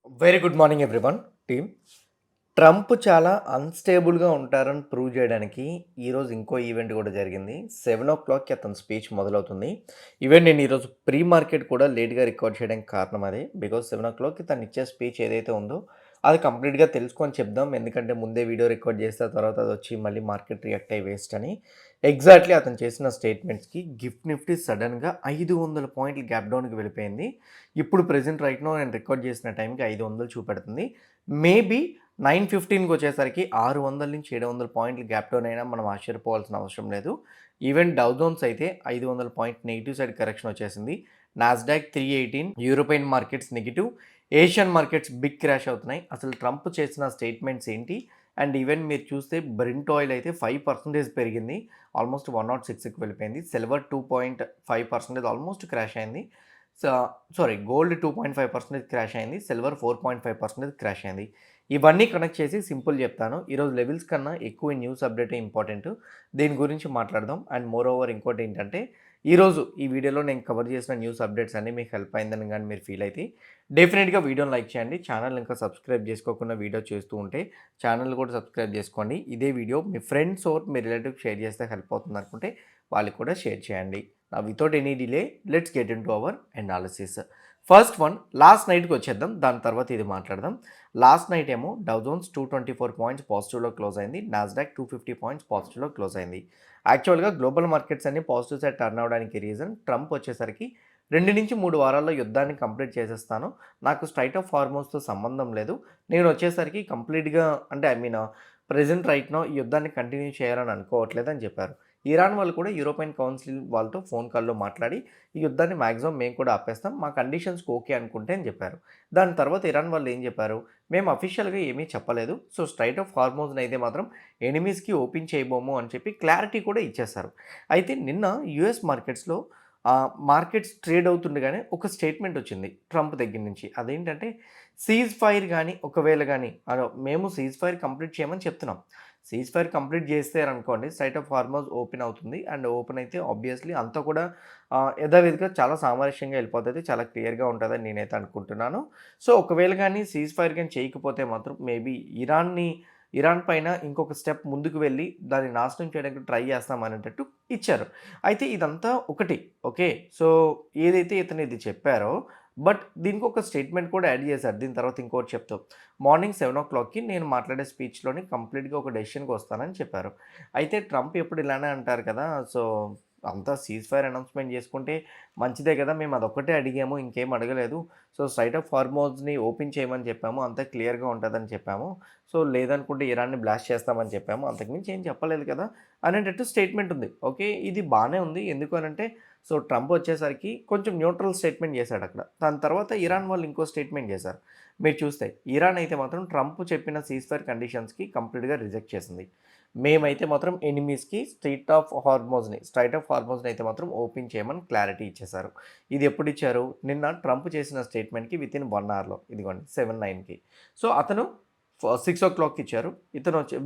Very good morning everyone team. Trump చాలా అన్‌స్టేబుల్‌గా ఉంటారని prove చేయడానికి ఈరోజు ఇంకో ఈవెంట్ కూడా జరిగింది. 7:00కి అతని స్పీచ్ మొదలవుతుంది. ఈవెన్ నేను ఈరోజు ప్రీ మార్కెట్ కూడా లేట్‌గా రికార్డ్ చేయడానికి కారణం అదే. బికాజ్ 7:00కి తను ఇచ్చే స్పీచ్ ఏదైతే ఉందో అది కంప్లీట్‌గా తెలుసుకొని చెప్దాం. ఎందుకంటే ముందే వీడియో రికార్డ్ చేస్తే ఆ తర్వాత అదొచ్చి మళ్ళీ మార్కెట్ రియాక్ట్ అయ్యి వేస్ట్ అని. ఎగ్జాక్ట్‌లీ అతను చేసిన స్టేట్మెంట్స్‌కి గిఫ్ట్ నిఫ్టీ సడెన్‌గా 500 పాయింట్ల గ్యాప్ డౌన్‌కి వెళ్ళిపోయింది. ఇప్పుడు ప్రెజెంట్ రైట్ నౌ నేను రికార్డ్ చేసిన టైంకి 500 చూపెడుతుంది. మేబీ 9:15కి వచ్చేసరికి 600-700 పాయింట్లు గ్యాప్ డౌన్ అయినా మనం ఆశ్చర్యపోవాల్సిన అవసరం లేదు. ఈవెన్ డౌ జోన్స్ అయితే 500 పాయింట్ నెగెటివ్ సైడ్ కరెక్షన్ వచ్చేసింది. Nasdaq 318, European markets negative, Asian markets big crash అవుతున్నాయి. అసలు ట్రంప్ చేసిన స్టేట్మెంట్స్ ఏంటి? అండ్ ఈవెన్ మీరు చూస్తే బ్రెంట్ ఆయిల్ అయితే 5% పెరిగింది. ఆల్మోస్ట్ 106కి వెళ్ళిపోయింది. సిల్వర్ 2.5% ఆల్మోస్ట్ క్రాష్ అయింది. సో గోల్డ్ 2.5% క్రాష్ అయింది. సిల్వర్ 4.5% క్రాష్ అయింది. ఇవన్నీ కనెక్ట్ చేసి సింపుల్ చెప్తాను. ఈరోజు లెవెల్స్ కన్నా ఎక్కువ న్యూస్ అప్డేటే ఇంపార్టెంట్. దీని గురించి మాట్లాడదాం. అండ్ మోర్ ఓవర్ ఇంకోటి ఏంటంటే, ఈరోజు ఈ వీడియోలో నేను కవర్ చేసిన న్యూస్ అప్డేట్స్ అన్నీ మీకు హెల్ప్ అయిందని కానీ మీరు ఫీల్ అయితే డెఫినెట్గా వీడియోని లైక్ చేయండి. ఛానల్ ఇంకా సబ్స్క్రైబ్ చేసుకోకుండా వీడియో చేస్తూ ఉంటే ఛానల్ కూడా సబ్స్క్రైబ్ చేసుకోండి. ఇదే వీడియో మీ ఫ్రెండ్స్ ఆర్ మీ రిలేటివ్స్ షేర్ చేస్తే హెల్ప్ అవుతుంది అనుకుంటే వాళ్ళకి కూడా షేర్ చేయండి. Without any delay let's get into our analysis. First one last నైట్కి వచ్చేద్దాం. దాని తర్వాత ఇది మాట్లాడదాం. లాస్ట్ నైట్ ఏమో డౌ జోన్స్ 224 పాయింట్స్ పాజిటివ్లో క్లోజ్ అయింది. నాస్డాక్ 250 పాయింట్స్ పాజిటివ్లో క్లోజ్ అయింది. యాక్చువల్గా గ్లోబల్ మార్కెట్స్ అన్ని పాజిటివ్ సైడ్ టర్న్ అవ్వడానికి రీజన్ ట్రంప్ వచ్చేసరికి 2-3 వారాల్లో యుద్ధాన్ని కంప్లీట్ చేసేస్తాను. నాకు స్ట్రైట్ ఆఫ్ హార్మోన్స్తో సంబంధం లేదు. నేను వచ్చేసరికి కంప్లీట్గా అంటే ప్రెజెంట్ రైట్ నో ఈ యుద్ధాన్ని కంటిన్యూ చేయాలని అనుకోవట్లేదని చెప్పారు. ఇరాన్ వాళ్ళు కూడా యూరోపియన్ కౌన్సిల్ వాళ్ళతో ఫోన్ కాల్‌లో మాట్లాడి ఈ యుద్ధాన్ని మాక్సిమం మేము కూడా ఆపేస్తాం. మా కండిషన్స్‌కి ఓకే అనుకుంటే అని చెప్పారు. దాని తర్వాత ఇరాన్ వాళ్ళు ఏం చెప్పారు? మేము అఫీషియల్‌గా ఏమీ చెప్పలేదు. సో స్ట్రైట్ ఆఫ్ హార్మోజ్‌ని అయితే మాత్రం ఎనిమీస్‌కి ఓపెన్ చేయబోము అని చెప్పి క్లారిటీ కూడా ఇచ్చేశారు. అయితే నిన్న యూఎస్ మార్కెట్స్‌లో మార్కెట్స్ ట్రేడ్ అవుతుండగానే ఒక స్టేట్మెంట్ వచ్చింది ట్రంప్ దగ్గర నుంచి. అదేంటంటే సీజ్ ఫైర్ గానీ ఒకవేళ గానీ మేము సీజ్ ఫైర్ కంప్లీట్ చేయమని చెప్తున్నాం. సీజ్ ఫైర్ కంప్లీట్ చేసారనుకోండి స్ట్రైట్ ఆఫ్ హార్మోజ్ ఓపెన్ అవుతుంది. అండ్ ఓపెన్ అయితే ఆబ్వియస్లీ అంతా కూడా యథావిధిగా చాలా సామరస్యంగా వెళ్ళిపోతది. చాలా క్లియర్‌గా ఉంటదని నేనైతే అనుకుంటున్నాను. సో ఒకవేళ గానీ సీజ్ ఫైర్ గాని చేయకపోతే మాత్రం మేబీ ఇరాన్ పైన ఇంకొక స్టెప్ ముందుకు వెళ్ళి దాన్ని నాశనం చేయడానికి ట్రై చేస్తాం అనేటట్టు ఇచ్చారు. అయితే ఇదంతా ఒకటి. ఓకే. సో ఏదైతే ఇతను ఇది చెప్పారో బట్ దీనికి ఒక స్టేట్మెంట్ కూడా యాడ్ చేశారు. దీని తర్వాత ఇంకోటి చెప్తూ మార్నింగ్ 7:00కి నేను మాట్లాడే స్పీచ్‌లోని కంప్లీట్‌గా ఒక డెసిషన్‌కి వస్తానని చెప్పారు. అయితే ట్రంప్ ఎప్పుడు ఇలానే అంటారు కదా! సో అంతా సీజ్ ఫైర్ అనౌన్స్‌మెంట్ చేసుకుంటే మంచిదే కదా! మేము అదొక్కటే అడిగాము. ఇంకేం అడగలేదు. సో స్ట్రైట్ ఆఫ్ హార్మోజ్‌ని ఓపెన్ చేయమని చెప్పాము. అంతా క్లియర్‌గా ఉంటదని చెప్పాము. సో లేదనుకుంటే ఇరాన్‌ని బ్లాస్ట్ చేస్తామని చెప్పాము. అంతకుమించి ఏం చెప్పలేదు కదా! అనేటట్టు స్టేట్మెంట్ ఉంది. ఓకే. ఇది బానే ఉంది. ఎందుకు అనంటే సో ట్రంప్ వచ్చేసరికి కొంచెం న్యూట్రల్ స్టేట్మెంట్ చేశాడక్కడ. దాని తర్వాత ఇరాన్ వాళ్ళు ఇంకో స్టేట్మెంట్ చేశారు. మీరు చూస్తే ఇరాన్ అయితే మాత్రం ట్రంప్ చెప్పిన సీజ్ ఫైర్ కండిషన్స్‌కి కంప్లీట్‌గా రిజెక్ట్ చేసింది. మేమైతే మాత్రం ఎనిమీస్‌కి స్ట్రైట్ ఆఫ్ హార్మోజ్‌ని అయితే మాత్రం ఓపెన్ చేయమని క్లారిటీ ఇచ్చేశారు. ఇది ఎప్పుడిచ్చారు? నిన్న ట్రంప్ చేసిన స్టేట్మెంట్‌కి వితిన్ 1 అవర్‌లో. ఇదిగోండి 7:09కి. సో అతను 6:00కి ఇచ్చారు.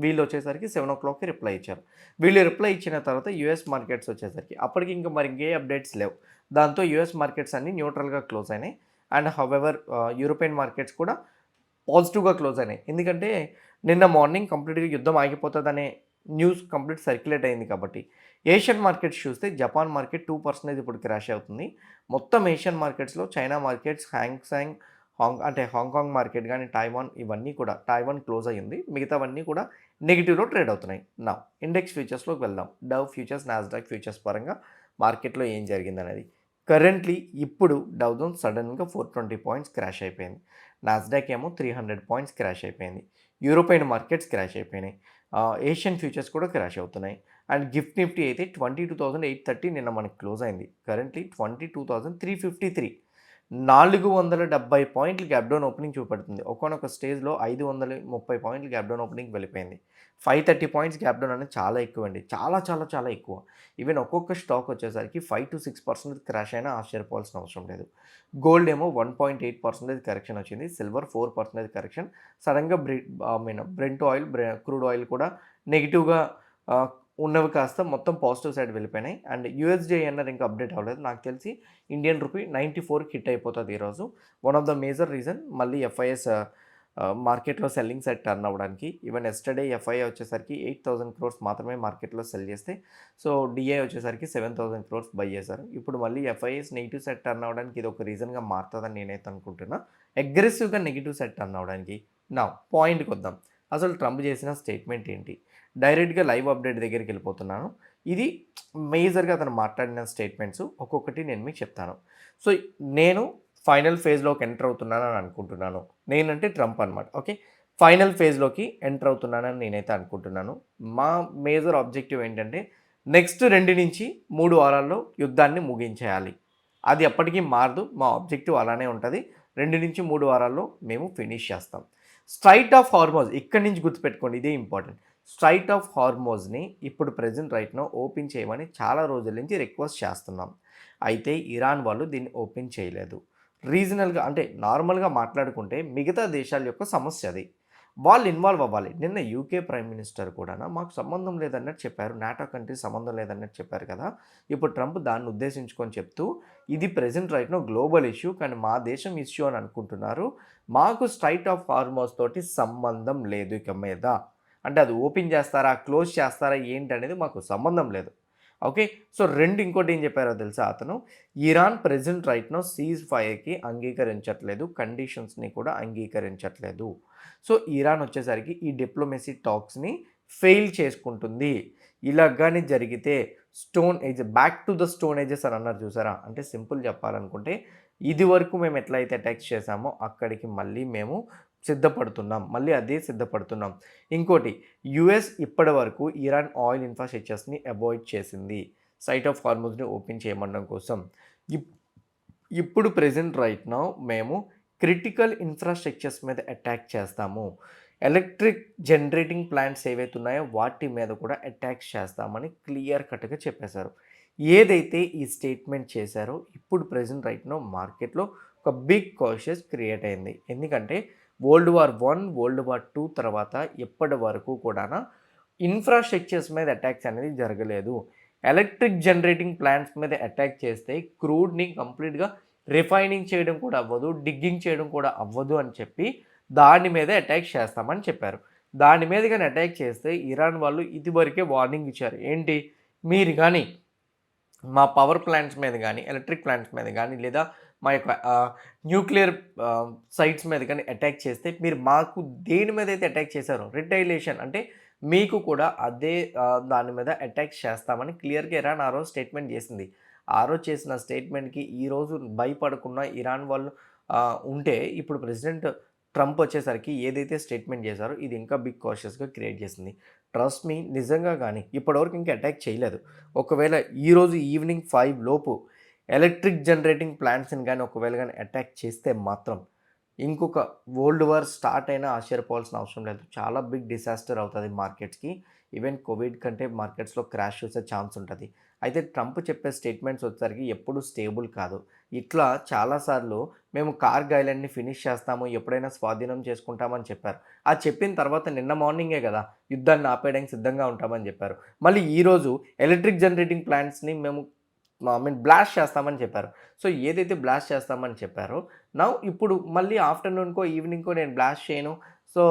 వీళ్ళొచ్చేసరికి 7:00కి రిప్లై ఇచ్చారు. వీళ్ళు రిప్లై ఇచ్చిన తర్వాత యూఎస్ మార్కెట్స్ వచ్చేసరికి అప్పటికి ఇంకా మరి ఇంకే అప్డేట్స్ లేవు. దాంతో యూఎస్ మార్కెట్స్ అన్నీ న్యూట్రల్‌గా క్లోజ్ అయినాయి. అండ్ హౌవెవర్ యూరోపియన్ మార్కెట్స్ కూడా పాజిటివ్‌గా క్లోజ్ అయినాయి. ఎందుకంటే నిన్న మార్నింగ్ కంప్లీట్‌గా యుద్ధం ఆగిపోతదనే న్యూస్ కంప్లీట్ సర్క్యులేట్ అయింది కాబట్టి. ఏషియన్ మార్కెట్స్ చూస్తే జపాన్ మార్కెట్ 2% ఇప్పుడు క్రాష్ అవుతుంది. మొత్తం ఏషియన్ మార్కెట్స్‌లో China markets, Hang Seng, Hong Kong market గాని, టైవాన్ క్లోజ్ అయ్యింది. మిగతావన్నీ కూడా నెగెటివ్‌లో ట్రేడ్ అవుతున్నాయి. నౌ ఇండెక్స్ ఫ్యూచర్స్‌లోకి వెళ్దాం. డవ్ ఫ్యూచర్స్, నాస్డాక్ ఫ్యూచర్స్ పరంగా మార్కెట్‌లో ఏం జరిగిందనేది. కరెంట్‌లీ ఇప్పుడు డౌ జోన్స్ సడెన్‌గా 420 పాయింట్స్ క్రాష్ అయిపోయింది. నాస్డాక్ ఏమో 300 పాయింట్స్ క్రాష్ అయిపోయింది. యూరోపియన్ మార్కెట్స్ క్రాష్ అయిపోయినాయి. ఏషియన్ ఫ్యూచర్స్ కూడా క్రాష్ అవుతున్నాయి. అండ్ గిఫ్ట్ నిఫ్టీ అయితే 22,830 నిన్న మనకి క్లోజ్ అయింది. కరెంట్‌లీ 22,353. 470 పాయింట్లు గ్యాప్ డౌన్ ఓపెనింగ్ చూపెడుతుంది. ఒకానొక స్టేజ్‌లో 530 పాయింట్లు గ్యాప్ డౌన్ ఓపెనింగ్‌కి వెళ్ళిపోయింది. 530 పాయింట్స్ గ్యాప్ డౌన్ అనేది చాలా ఎక్కువండి. చాలా చాలా చాలా ఎక్కువ. ఈవెన్ ఒక్కొక్క స్టాక్ వచ్చేసరికి 5-6% క్రాష్ అయినా ఆశ్చర్యపోవాల్సిన అవసరం లేదు. గోల్డ్ ఏమో 1.8% కరెక్షన్ వచ్చింది. Silver 4% correction. సడెన్‌గా బ్రెంట్ ఆయిల్, క్రూడ్ ఆయిల్ కూడా నెగెటివ్‌గా ఆహ్, ఉన్నవి కాస్త మొత్తం పాజిటివ్ సైడ్ వెళ్ళిపోయినాయి. అండ్ యూఎస్‌డిఐఎన్ఆర్ ఇంకా అప్డేట్ అవ్వలేదు. నాకు తెలిసి ఇండియన్ రూపీ 94కి హిట్ అయిపోతది ఈరోజు. One of the major reason మళ్ళీ ఎఫ్ఐఎస్ మార్కెట్‌లో సెల్లింగ్ సైడ్ టర్న్ అవ్వడానికి. ఈవెన్ యెస్టర్‌డే ఎఫ్ఐఐ వచ్చేసరికి 8,000 క్రోర్స్ మాత్రమే మార్కెట్‌లో సెల్ చేస్తే, సో డీఐ వచ్చేసరికి 7,000 క్రోర్స్ బై చేశారు. ఇప్పుడు మళ్ళీ ఎఫ్ఐఎస్ నెగెటివ్ సైడ్ టర్న్ అవ్వడానికి ఇది ఒక రీజన్‌గా మారుతదని నేనైతే అనుకుంటున్నా. అగ్రెసివ్‌గా నెగెటివ్ సైడ్ టర్న్ అవ్వడానికి. నౌ పాయింట్‌కొద్దాం. అసలు ట్రంప్ చేసిన స్టేట్మెంట్ ఏంటి? డైరెక్ట్‌గా లైవ్ అప్డేట్ దగ్గరికెళ్ళిపోతున్నాను. ఇది మేజర్‌గా అతను మాట్లాడిన స్టేట్మెంట్స్ ఒక్కొక్కటి నేను మీకు చెప్తాను. సో, నేను ఫైనల్ ఫేజ్‌లోకి ఎంటర్ అవుతున్నానని అనుకుంటున్నాను. నేనంటే ట్రంప్ అనమాట. ఓకే. ఫైనల్ ఫేజ్‌లోకి ఎంటర్ అవుతున్నానని నేనైతే అనుకుంటున్నాను. మా మేజర్ ఆబ్జెక్టివ్ ఏంటంటే నెక్స్ట్ 2-3 వారాల్లో యుద్ధాన్ని ముగించేయాలి. అది ఎప్పటికీ మారదు. మా ఆబ్జెక్టివ్ అలానే ఉంటది. 2-3 వారాల్లో మేము ఫినిష్ చేస్తాం. స్ట్రైట్ ఆఫ్ హార్మోజ్ ఇక్కడి నుంచి గుర్తుపెట్టుకోండి. ఇదే ఇంపార్టెంట్. స్ట్రైట్ ఆఫ్ హార్మోజ్‌ని ఇప్పుడు ప్రెజెంట్ రైట్ నౌ ఓపెన్ చేయమని చాలా రోజుల నుంచి రిక్వెస్ట్ చేస్తున్నాం. అయితే ఇరాన్ వాళ్ళు దీన్ని ఓపెన్ చేయలేదు. రీజనల్‌గా అంటే నార్మల్‌గా మాట్లాడుకుంటే మిగతా దేశాల యొక్క సమస్య అది. వాళ్ళు ఇన్వాల్వ్ అవ్వాలి. నిన్న యూకే ప్రైమ్ మినిస్టర్ కూడాను మాకు సంబంధం లేదన్నట్టు చెప్పారు. నాటో కంట్రీస్ సంబంధం లేదన్నట్టు చెప్పారు కదా! ఇప్పుడు ట్రంప్ దాన్ని ఉద్దేశించుకొని చెప్తూ ఇది present right now global issue కానీ మా దేశం ఇష్యూ అని అనుకుంటున్నారు. మాకు స్ట్రైట్ ఆఫ్ హార్మోజ్ తోటి సంబంధం లేదు ఇక మీద. అంటే అది ఓపెన్ చేస్తారా? క్లోజ్ చేస్తారా? ఏంటనేది మాకు సంబంధం లేదు. ఓకే. సో, ఇంకోటి ఏం చెప్పారో తెలుసా అతను? Iran present right now cease ఫైర్‌కి అంగీకరించట్లేదు. కండిషన్స్‌ని కూడా అంగీకరించట్లేదు. సో, ఇరాన్ వచ్చేసరికి ఈ డిప్లొమసీ టాక్స్‌ని ఫెయిల్ చేసుకుంటుంది. ఇలా గాని జరిగితే stone age back to the stone ages అని అన్నారు చూసారా? అంటే సింపుల్ చెప్పాలనుకుంటే ఇదివరకు మేము ఎట్లయితే అటాక్స్ చేశామో అక్కడికి మళ్ళీ మేము సిద్ధపడుతున్నాం. మళ్ళీ అదే సిద్ధపడుతున్నాం. ఇంకోటి యూఎస్ ఇప్పటివరకు ఇరాన్ ఆయిల్ ఇన్‌ఫ్రాస్ట్రక్చర్స్‌ని అవాయిడ్ చేసింది. సైట్ ఆఫ్ హార్మోజ్‌ని ఓపెన్ చేయమనడం కోసం. ఇప్ ఇప్పుడు ప్రెజెంట్ రైట్ నౌ మేము క్రిటికల్ ఇన్‌ఫ్రాస్ట్రక్చర్స్ మీద అటాక్ చేస్తాము. ఎలక్ట్రిక్ జనరేటింగ్ ప్లాంట్స్ ఏవైతే ఉన్నాయో వాటి మీద కూడా అటాక్స్ చేస్తామని క్లియర్ కట్‌గా చెప్పేశారు. ఏదైతే ఈ స్టేట్మెంట్ చేశారో ఇప్పుడు ప్రెజెంట్ రైట్ నౌ మార్కెట్‌లో ఒక బిగ్ కాషియస్ క్రియేట్ అయింది. ఎందుకంటే వరల్డ్ వార్ 1, వరల్డ్ వార్ 2 తర్వాత ఇప్పటి వరకు కూడాను ఇన్‌ఫ్రాస్ట్రక్చర్స్ మీద అటాక్స్ అనేది జరగలేదు. ఎలక్ట్రిక్ జనరేటింగ్ ప్లాంట్స్ మీద అటాక్ చేస్తే క్రూడ్‌ని కంప్లీట్‌గా రిఫైనింగ్ చేయడం కూడా అవ్వదు, డిగ్గింగ్ చేయడం కూడా అవ్వదు అని చెప్పి దాని మీదే అటాక్ చేస్తామని చెప్పారు. దాని మీద గాని అటాక్ చేస్తే ఇరాన్ వాళ్ళు ఇదివరకే వార్నింగ్ ఇచ్చారు. ఏంటి? మీరు గాని మా పవర్ ప్లాంట్స్ మీద గాని, ఎలక్ట్రిక్ ప్లాంట్స్ మీద గాని లేదా మా యొక్క న్యూక్లియర్ సైట్స్ మీద గాని అటాక్ చేస్తే మీరు మాకు దేని మీదైతే అటాక్ చేశారో రిటైలేషన్ అంటే మీకు కూడా అదే దాని మీద అటాక్స్ చేస్తామని క్లియర్‌గా ఇరాన్ ఆ రోజు స్టేట్మెంట్ చేసింది. ఆ రోజు చేసిన స్టేట్మెంట్‌కి ఈరోజు భయపడకుండా ఇరాన్ వాళ్ళు ఉంటే ఇప్పుడు ప్రెసిడెంట్ ట్రంప్ వచ్చేసరికి ఏదైతే స్టేట్మెంట్ చేశారో ఇది ఇంకా బిగ్ కాషియస్‌గా క్రియేట్ చేసింది. ట్రస్ట్ మీ నిజంగా గాని ఇప్పటివరకు ఇంకా అటాక్ చేయలేదు. ఒకవేళ ఈరోజు ఈవినింగ్ 5 లోపు ఎలక్ట్రిక్ జనరేటింగ్ ప్లాంట్స్‌ని గాని ఒకవేళ గాని అటాక్ చేస్తే మాత్రం ఇంకొక వరల్డ్ వార్ స్టార్ట్ అయినా ఆశ్చర్యపోవాల్సిన అవసరం లేదు. చాలా బిగ్ డిసాస్టర్ అవుతది మార్కెట్స్‌కి. ఈవెన్ కోవిడ్ కంటే మార్కెట్స్‌లో క్రాష్ చూసే ఛాన్స్ ఉంటది. అయితే ట్రంప్ చెప్పే స్టేట్మెంట్స్ వచ్చేసరికి ఎప్పుడు స్టేబుల్ కాదు. ఇట్లా చాలా సార్లు మేము కార్గ్ ఐలాండ్‌ని ఫినిష్ చేస్తాము. ఎప్పుడైనా స్వాధీనం చేసుకుంటామని చెప్పారు. ఆ చెప్పిన తర్వాత నిన్న మార్నింగే గదా! యుద్ధాన్ని ఆపేయడానికి సిద్ధంగా ఉంటామని చెప్పారు. మళ్ళీ ఈరోజు ఎలక్ట్రిక్ జనరేటింగ్ ప్లాంట్స్‌ని మేము బ్లాస్ట్ చేస్తామని చెప్పారు. సో, ఏదైతే బ్లాస్ట్ చేస్తామని చెప్పారో ఇప్పుడు మళ్ళీ ఆఫ్టర్‌నూన్‌కో, ఈవినింగ్‌కో నేను బ్లాస్ట్ చేయను. సో,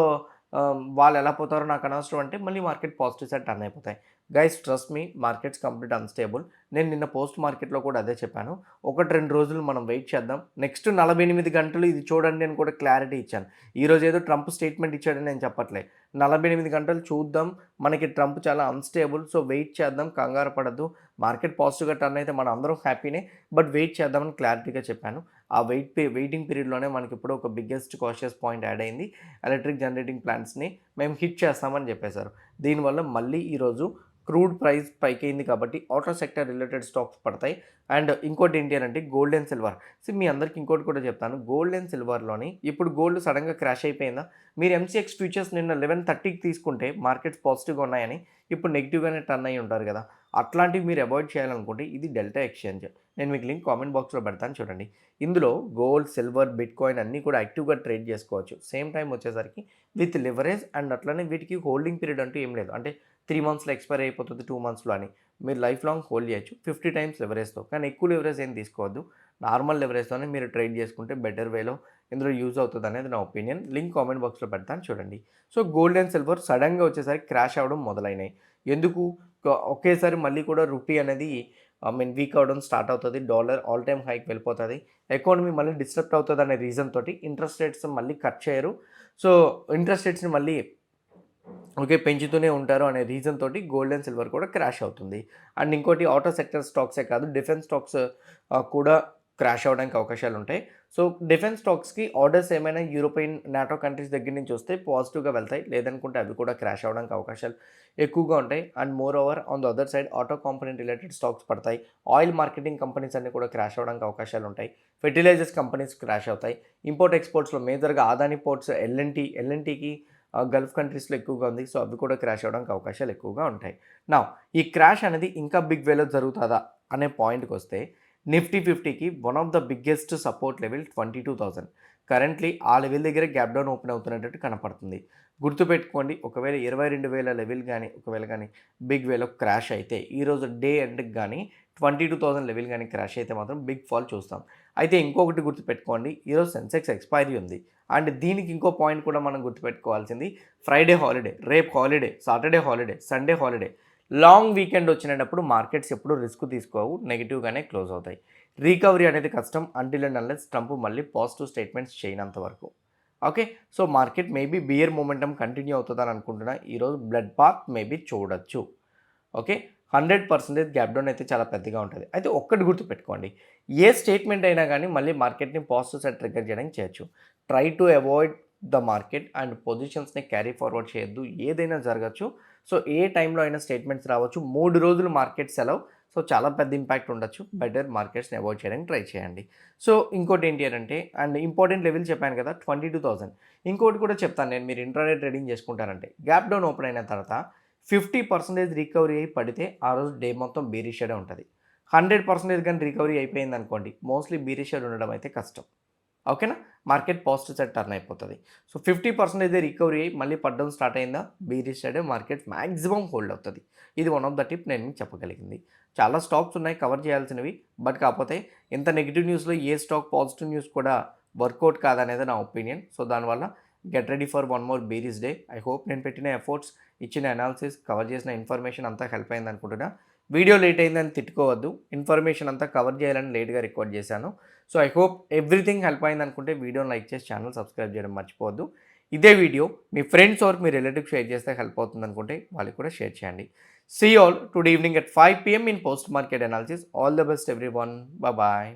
వాళ్ళెలా పోతారో నాకు అనవసరం అంటే మళ్ళీ మార్కెట్ పాజిటివ్ సైడ్ టర్న్ అయిపోతాయి. Guys trust me markets complete unstable. నేను నిన్న పోస్ట్ మార్కెట్‌లో కూడా అదే చెప్పాను. 1, 2 రోజులు మనం వెయిట్ చేద్దాం. నెక్స్ట్ 48 గంటలు ఇది చూడండి అని కూడా క్లారిటీ ఇచ్చాను. ఈరోజు ఏదో ట్రంప్ స్టేట్మెంట్ ఇచ్చాడని నేను చెప్పట్లే. 48 గంటలు చూద్దాం. మనకి ట్రంప్ చాలా అన్‌స్టేబుల్. సో, వెయిట్ చేద్దాం. కంగారు పడొద్దు. మార్కెట్ పాజిటివ్‌గా టర్న్ అయితే మనం అందరం హ్యాపీనే. బట్ వెయిట్ చేద్దామని క్లారిటీగా చెప్పాను. ఆ వెయిటింగ్ పీరియడ్‌లోనే మనకిప్పుడు ఒక బిగ్గెస్ట్ కాషియస్ పాయింట్ యాడ్ అయింది. ఎలక్ట్రిక్ జనరేటింగ్ ప్లాంట్స్‌ని మేము హిట్ చేస్తామని చెప్పేశారు. దీనివల్ల మళ్ళీ ఈరోజు క్రూడ్ ప్రైస్ పైకయింది కాబట్టి ఆటో సెక్టర్ రిలేటెడ్ స్టాక్స్ పడతాయి. అండ్ ఇంకోటి ఏంటి అనంటే గోల్డ్ అండ్ సిల్వర్. మీ అందరికి ఇంకోటి కూడా చెప్తాను. గోల్డ్ అండ్ సిల్వర్‌లోని ఇప్పుడు గోల్డ్ సడెన్‌గా క్రాష్ అయిపోయిందా? మీరు ఎంసీఎక్స్ ఫ్యూచర్స్ నిన్న 11:30కి తీసుకుంటే మార్కెట్స్ పాజిటివ్‌గా ఉన్నాయని ఇప్పుడు నెగెటివ్‌గానే టర్న్ అయ్యి ఉంటారు కదా! అట్లాంటివి మీరు అవాయిడ్ చేయాలనుకుంటే ఇది డెల్టా ఎక్స్‌చేంజ్. నేను మీకు లింక్ కామెంట్ బాక్స్‌లో పెడతాను చూడండి. ఇందులో గోల్డ్, సిల్వర్, బిట్‌కాయిన్ అన్నీ కూడా యాక్టివ్‌గా ట్రేడ్ చేసుకోవచ్చు. సేమ్ టైమ్ వచ్చేసరికి విత్ లివరేజ్ అండ్ అట్లనే వీటికి హోల్డింగ్ పీరియడ్ అంటూ ఏం లేదు. అంటే 3 మంత్స్‌లో ఎక్స్‌పైర్ అయిపోతుంది, 2 మంత్స్‌లో అని. మీరు లైఫ్ లాంగ్ హోల్డ్ చేయొచ్చు 50 టైమ్స్ లెవరేజ్‌తో. కానీ ఎక్కువ లెవరేజ్ ఏం తీసుకోవద్దు. నార్మల్ లెవరేజ్‌తోనే మీరు ట్రేడ్ చేసుకుంటే బెటర్ వేలో ఇందులో యూజ్ అవుతదనేది నా ఒపీనియన్. లింక్ కామెంట్ బాక్స్‌లో పెడతాను చూడండి. సో, గోల్డ్ అండ్ సిల్వర్ సడెన్‌గా వచ్చేసరికి క్రాష్ అవ్వడం మొదలైనాయి. ఎందుకు? ఒకేసారి మళ్ళీ కూడా రూపీ అనేది వీక్ అవ్వడం స్టార్ట్ అవుతది. డాలర్ ఆల్ టైమ్ హైకి వెళ్ళిపోతది. ఎకానమీ మళ్ళీ డిస్టర్బ్ అవుతదనే రీజన్ తోటి ఇంట్రెస్ట్ రేట్స్ మళ్ళీ కట్ చేయరు. సో, ఇంట్రెస్ట్ రేట్స్‌ని మళ్ళీ పెంచుతూనే ఉంటారు అనే రీజన్ తోటి గోల్డ్ అండ్ సిల్వర్ కూడా క్రాష్ అవుతుంది. అండ్ ఇంకోటి ఆటో సెక్టర్ స్టాక్సే కాదు, డిఫెన్స్ స్టాక్స్ కూడా క్రాష్ అవ్వడానికి అవకాశాలుంటాయి. సో, డిఫెన్స్ స్టాక్స్‌కి ఆర్డర్స్ ఏమైనా యూరోపియన్, నాటో కంట్రీస్ దగ్గర నుంచి వస్తే పాజిటివ్‌గా వెళ్తాయి. లేదనుకుంటే అవి కూడా క్రాష్ అవ్వడానికి అవకాశాలు ఎక్కువగా ఉంటాయి. And more over on the other side auto component related stocks పడతాయి. ఆయిల్ మార్కెటింగ్ కంపెనీస్ అన్నీ కూడా క్రాష్ అవ్వడానికి అవకాశాలుంటాయి. ఫెర్టిలైజర్స్ కంపెనీస్ క్రాష్ అవుతాయి. ఇంపోర్ట్ ఎక్స్‌పోర్ట్స్‌లో మేజర్‌గా అదాని పోర్ట్స్, ఎల్ఎన్‌టీకి గల్ఫ్ కంట్రీస్‌లో ఎక్కువగా ఉంది. సో, అవి కూడా క్రాష్ అవ్వడానికి అవకాశాలు ఎక్కువగా ఉంటాయి. నౌ ఈ క్రాష్ అనేది ఇంకా బిగ్ వేలో జరుగుతదా అనే పాయింట్‌కొస్తే నిఫ్టీ 50కి one of the biggest support level 22,000. Currently ఆ లెవెల్ దగ్గర గ్యాప్ డౌన్ ఓపెన్ అవుతున్నట్టు కనపడుతుంది. గుర్తుపెట్టుకోండి, ఒకవేళ 22,000 లెవెల్ గాని బిగ్ వేలో క్రాష్ అయితే ఈరోజు డే ఎండ్‌కి గాని 22,000 లెవెల్ గాని క్రాష్ అయితే మాత్రం బిగ్ ఫాల్ చూస్తాం. అయితే ఇంకొకటి గుర్తుపెట్టుకోండి, ఈరోజు సెన్సెక్స్ ఎక్స్‌పైరీ ఉంది. అండ్ దీనికి ఇంకో పాయింట్ కూడా మనం గుర్తుపెట్టుకోవాల్సింది, ఫ్రైడే హాలిడే, రేపు holiday, Saturday holiday, Sunday holiday. Long weekend వచ్చినప్పుడు మార్కెట్స్ ఎప్పుడు రిస్క్ తీసుకోవు, నెగెటివ్‌గానే క్లోజ్ అవుతాయి. రికవరీ అనేది కష్టం అంటిల్ అండ్ అన్లెస్ ట్రంప్ మళ్ళీ పాజిటివ్ స్టేట్మెంట్స్ చేయనంత వరకు. Okay. So, market maybe bear momentum continue అవుతదని అనుకుంటున్నా. ఈరోజు బ్లడ్ బాత్ మేబీ చూడొచ్చు. ఓకే. 100% గ్యాప్ డౌన్ అయితే చాలా పెద్దగా ఉంటది. అయితే ఒక్కటి గుర్తుపెట్టుకోండి, ఏ స్టేట్మెంట్ అయినా గానీ మళ్ళీ మార్కెట్‌ని పాజిటివ్ సైడ్ ట్రిగ్గర్ చేయడానికి చేయొచ్చు. Try to avoid the market and పొజిషన్స్‌ని క్యారీ ఫార్వర్డ్ చేయొద్దు. ఏదైనా జరగొచ్చు. సో, ఏ టైంలో అయినా స్టేట్మెంట్స్ రావచ్చు. 3 రోజులు మార్కెట్ సెలవు. సో, చాలా పెద్ద ఇంపాక్ట్ ఉండొచ్చు. బెటర్ మార్కెట్స్‌ని అవాయిడ్ చేయడానికి ట్రై చేయండి. సో, ఇంకోటేంటి అనంటే అండ్ ఇంపార్టెంట్ లెవెల్ చెప్పాను కదా! 22,000. ఇంకోటి కూడా చెప్తాను నేను, మీరు ఇంట్రాడే ట్రేడింగ్ చేసుకుంటారంటే గ్యాప్ డౌన్ ఓపెన్ అయిన తర్వాత 50% రికవరీ అయ్యి పడితే ఆ రోజు డే మొత్తం బేరిష్ షేడే ఉంటది. 100% గాని రికవరీ అయిపోయిందనుకోండి, మోస్ట్‌లీ బేరిష్ షేడ్ ఉండడం అయితే కష్టం. ఓకేనా? మార్కెట్ పాజిటివ్ సైడ్ టర్న్ అయిపోతది. సో, 50% రికవరీ అయ్యి మళ్ళీ పడడం స్టార్ట్ అయిందా, బేరిష్ సైడే మార్కెట్ మాక్సిమం హోల్డ్ అవుతది. ఇది వన్ ఆఫ్ ద టిప్ నేను మీకు చెప్పగలిగింది. చాలా స్టాక్స్ ఉన్నాయి కవర్ చేయాల్సినవి. బట్ కాకపోతే ఇంత నెగెటివ్ న్యూస్‌లో ఏ స్టాక్ పాజిటివ్ న్యూస్ కూడా వర్కౌట్ కాదనేది నా ఒపీనియన్. సో, దానివల్ల get ready for one more bearish day. I hope నేను పెట్టిన ఎఫర్ట్స్, ఇచ్చిన అనాలిసిస్, కవర్ చేసిన ఇన్ఫర్మేషన్ అంతా హెల్ప్ అయిందనుకుంటున్నా. వీడియో లేట్ అయిందని తిట్టుకోవద్దు. ఇన్ఫర్మేషన్ అంతా కవర్ చేయాలని లేట్‌గా రికార్డ్ చేశాను. So, I hope everything help అయిందనుకుంటే వీడియోని లైక్ చేసి ఛానల్ సబ్స్క్రైబ్ చేయడం మర్చిపోవద్దు. ఇదే వీడియో మీ ఫ్రెండ్స్ ఆర్ మీ రిలేటివ్స్ షేర్ చేస్తే హెల్ప్ అవుతుందనుకుంటే వాళ్ళకి కూడా షేర్ చేయండి. See you all today evening at 5 PM in post market analysis. All the best everyone. Bye bye.